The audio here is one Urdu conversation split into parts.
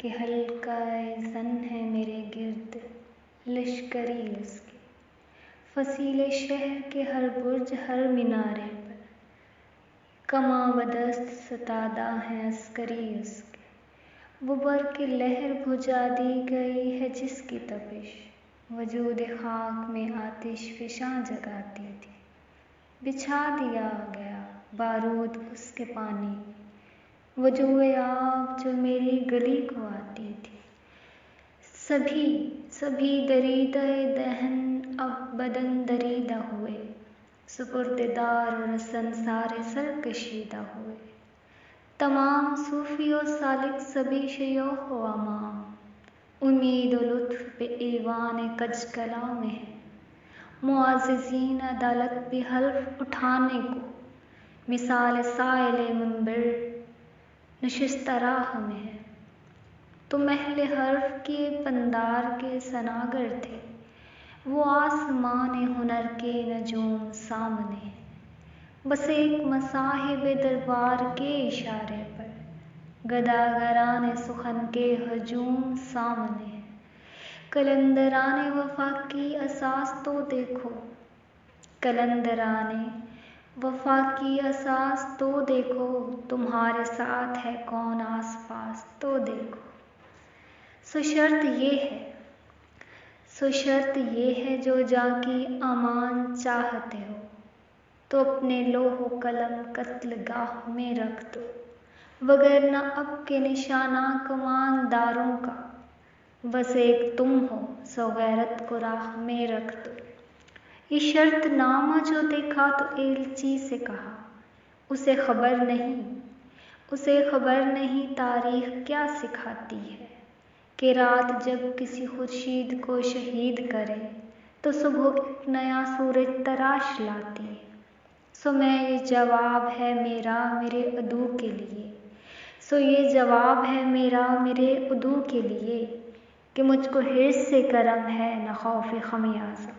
کہ حلقۂ زن ہے میرے گرد لشکری اس کے، فصیل شہر کے ہر برج ہر مینارے پر کماں و دست ستادہ ہیں عسکری اس کے۔ وہ برق لہر بجھا دی گئی ہے جس کی تپش وجود خاک میں آتش فشاں جگاتی تھی، بچھا دیا گیا بارود اس کے پانی میں، وہ جوئے آب جو میری گلی کو آتی تھی۔ سبھی دریدہ دہن اب بدن دریدہ ہوئے، سپرد دار و رسن سارے سر کشیدہ ہوئے۔ تمام صوفی و سالک سبھی شیوخ و امام، امید و لطف پہ ایوان کج کلا میں ہے۔ معززین عدالت بھی حلف اٹھانے کو مثال سائل منبر نشستہ راہ میں ہے۔ تم اہل حرف کے پندار کے ثناگر تھے، وہ آسمان ہنر کے نجوم سامنے ہیں۔ بس ایک مصاحب دربار کے اشارے پر گداگران سخن کے ہجوم سامنے ہیں۔ قلندران وفا کی اساس تو دیکھو، قلندران وفا کی اساس تو دیکھو، تمہارے ساتھ ہے کون آس پاس تو دیکھو۔ سو شرط یہ ہے جو جاں کی امان چاہتے ہو، تو اپنے لوح و قلم قتل گاہ میں رکھ دو، وگرنہ اب کے نشانہ کمان داروں کا بس ایک تم ہو، سو غیرت کو راہ میں رکھ دو۔ یہ شرط نامہ جو دیکھا تو ایلچی سے کہا، اسے خبر نہیں تاریخ کیا سکھاتی ہے، کہ رات جب کسی خورشید کو شہید کرے تو صبح ایک نیا سورج تراش لاتی ہے۔ سو یہ جواب ہے میرا میرے عدو کے لیے، کہ مجھ کو حرص سے کرم ہے نہ خوف خمیازہ۔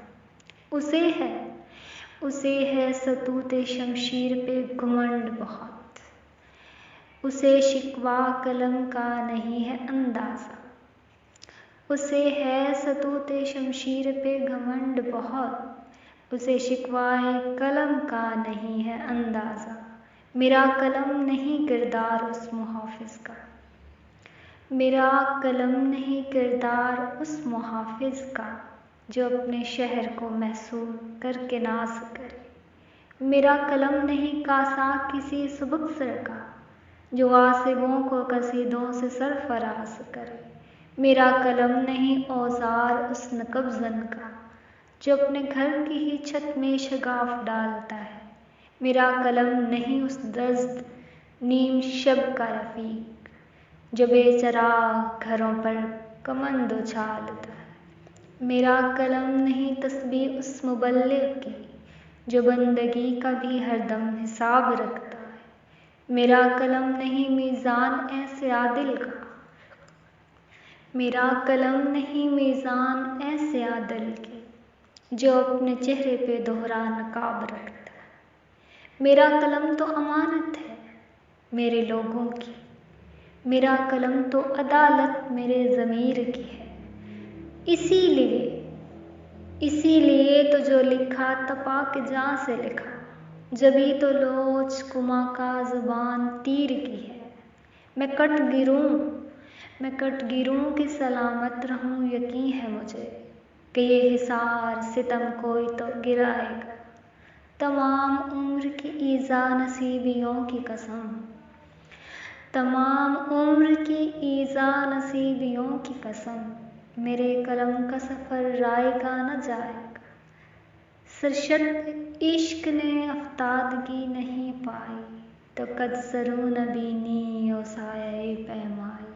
اسے ہے ستوت شمشیر پہ گھمنڈ بہت، اسے شکوہ قلم کا نہیں ہے اندازہ۔ اسے ہے ستوت شمشیر پہ گھمنڈ بہت، اسے شکوہ قلم کا نہیں ہے اندازہ۔ میرا قلم نہیں کردار اس محافظ کا، میرا قلم نہیں کردار اس محافظ کا، جو اپنے شہر کو محصور کر کے ناز کرے۔ میرا قلم نہیں کاسہ کسی سبکسر کا، جو غاصبوں کو قصیدوں سے سرفراز کرے۔ میرا قلم نہیں اوزار اس نقب زن کا، جو اپنے گھر کی ہی چھت میں شگاف ڈالتا ہے۔ میرا قلم نہیں اس دزد نیم شب کا رفیق، جو بے چراغ گھروں پر کمند اچھالتا ہے۔ میرا قلم نہیں تسبیح اس مبلغ کی، جو بندگی کا بھی ہر دم حساب رکھتا ہے۔ میرا قلم نہیں میزان ایسے عادل کا، میرا قلم نہیں میزان ایسے عادل کی، جو اپنے چہرے پہ دوہرا نقاب رکھتا ہے۔ میرا قلم تو امانت ہے میرے لوگوں کی، میرا قلم تو عدالت میرے ضمیر کی ہے۔ اسی لیے تو جو لکھا تپاک جاں سے لکھا، جبھی تو لوچ کماکا زبان تیر کی ہے۔ میں کٹ گروں کہ سلامت رہوں، یقین ہے مجھے کہ یہ حصار ستم کوئی تو گرائے گا۔ تمام عمر کی ایذا نصیبیوں کی قسم، تمام عمر کی ایذا نصیبیوں کی قسم، میرے قلم کا سفر رائے گا نہ جائے گا۔ سرشت عشق نے افتادگی نہیں پائی، تو قد سرو نہ بینی و سایۂ پیمال۔